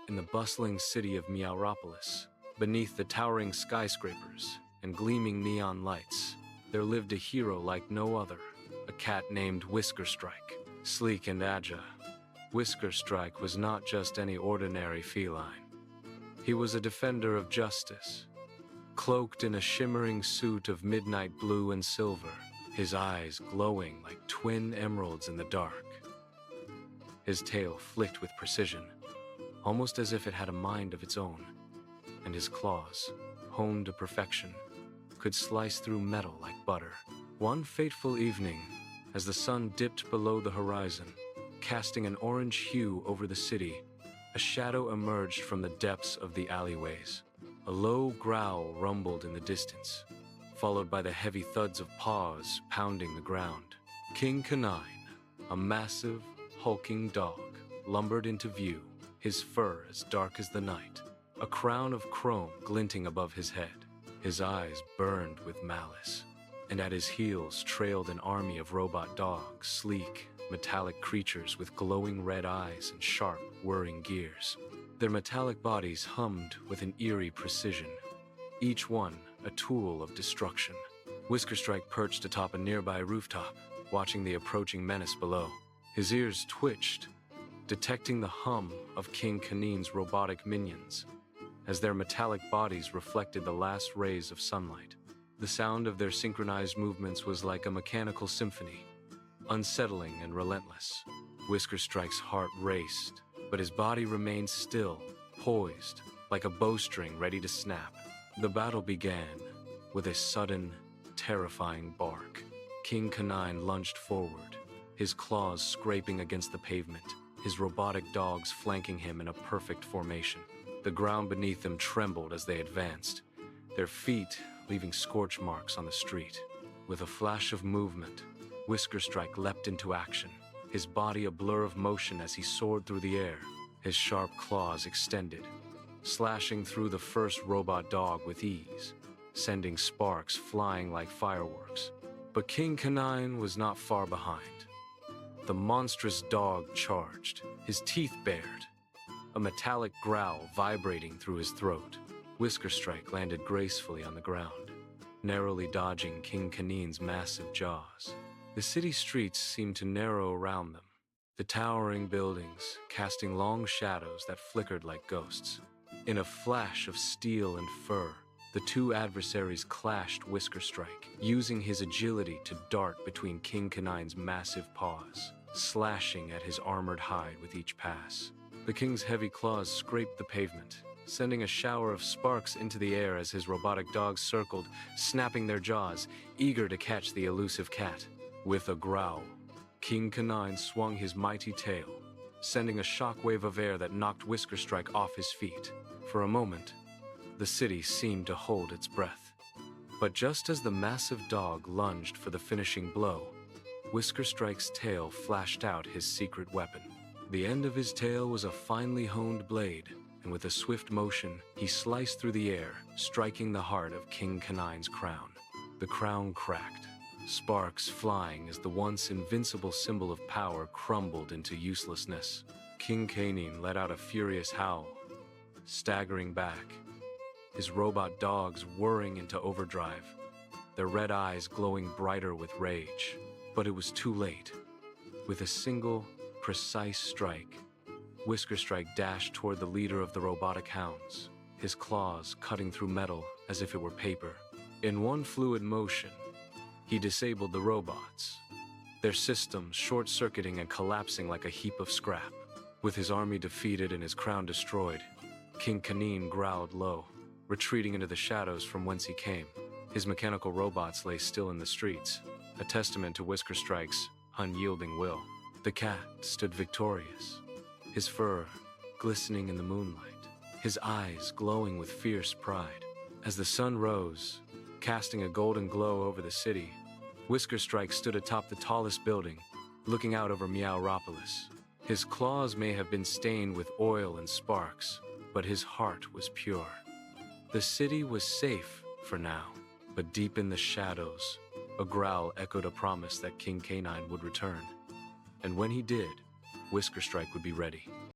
in the bustling city of Meowropolis. Beneath the towering skyscrapers and gleaming neon lights, there lived a hero like no other, a cat named Whiskerstrike. Sleek and agile, Whiskerstrike was not just any ordinary feline. He was a defender of justice. Cloaked in a shimmering suit of midnight blue and silver, his eyes glowing like twin emeralds in the dark. His tail flicked with precision, almost as if it had a mind of its own, and his claws, honed to perfection, could slice through metal like butter. One fateful evening, as the sun dipped below the horizon, casting an orange hue over the city, a shadow emerged from the depths of the alleyways. A low growl rumbled in the distance, followed by the heavy thuds of paws pounding the ground. King Kanine, a massive, hulking dog, lumbered into view, his fur as dark as the night, a crown of chrome glinting above his head. His eyes burned with malice, and at his heels trailed an army of robot dogs, sleek, metallic creatures with glowing red eyes and sharp, whirring gears. Their metallic bodies hummed with an eerie precision, each one a tool of destruction. Whiskerstrike perched atop a nearby rooftop, watching the approaching menace below. His ears twitched, detecting the hum of King Kanine's robotic minions, as their metallic bodies reflected the last rays of sunlight. The sound of their synchronized movements was like a mechanical symphony, unsettling and relentless. Whiskerstrike's heart raced, but his body remained still, poised, like a bowstring ready to snap. The battle began with a sudden, terrifying bark. King Kanine lunged forward, his claws scraping against the pavement, his robotic dogs flanking him in a perfect formation. The ground beneath them trembled as they advanced, their feet leaving scorch marks on the street. With a flash of movement, Whiskerstrike leapt into action, his body a blur of motion as he soared through the air, his sharp claws extended, slashing through the first robot dog with ease, sending sparks flying like fireworks. But King Kanine was not far behind. The monstrous dog charged, his teeth bared, a metallic growl vibrating through his throat. Whiskerstrike landed gracefully on the ground, narrowly dodging King Kanine's massive jaws. The city streets seemed to narrow around them, the towering buildings casting long shadows that flickered like ghosts. In a flash of steel and fur, the two adversaries clashed Whiskerstrike, using his agility to dart between King Kanine's massive paws, slashing at his armored hide with each pass. The king's heavy claws scraped the pavement, sending a shower of sparks into the air as his robotic dogs circled, snapping their jaws, eager to catch the elusive cat. With a growl, King Kanine swung his mighty tail, sending a shockwave of air that knocked Whiskerstrike off his feet. For a moment, the city seemed to hold its breath. But just as the massive dog lunged for the finishing blow, Whiskerstrike's tail flashed out his secret weapon. The end of his tail was a finely honed blade, and with a swift motion, he sliced through the air, striking the heart of King Kanine's crown. The crown cracked, sparks flying as the once invincible symbol of power crumbled into uselessness. King Kanine let out a furious howl, staggering back, his robot dogs whirring into overdrive, their red eyes glowing brighter with rage. But it was too late. With a single, precise strike, Whiskerstrike dashed toward the leader of the robotic hounds, his claws cutting through metal as if it were paper. In one fluid motion, he disabled the robots, their systems short-circuiting and collapsing like a heap of scrap. With his army defeated and his crown destroyed, King Kanine growled low, retreating into the shadows from whence he came. His mechanical robots lay still in the streets, a testament to Whiskerstrike's unyielding will. The cat stood victorious, his fur glistening in the moonlight, his eyes glowing with fierce pride. As the sun rose, casting a golden glow over the city, Whiskerstrike stood atop the tallest building, looking out over Meowropolis. His claws may have been stained with oil and sparks, but his heart was pure. The city was safe for now, but deep in the shadows, a growl echoed a promise that King Kanine would return. And when he did, Whiskerstrike would be ready.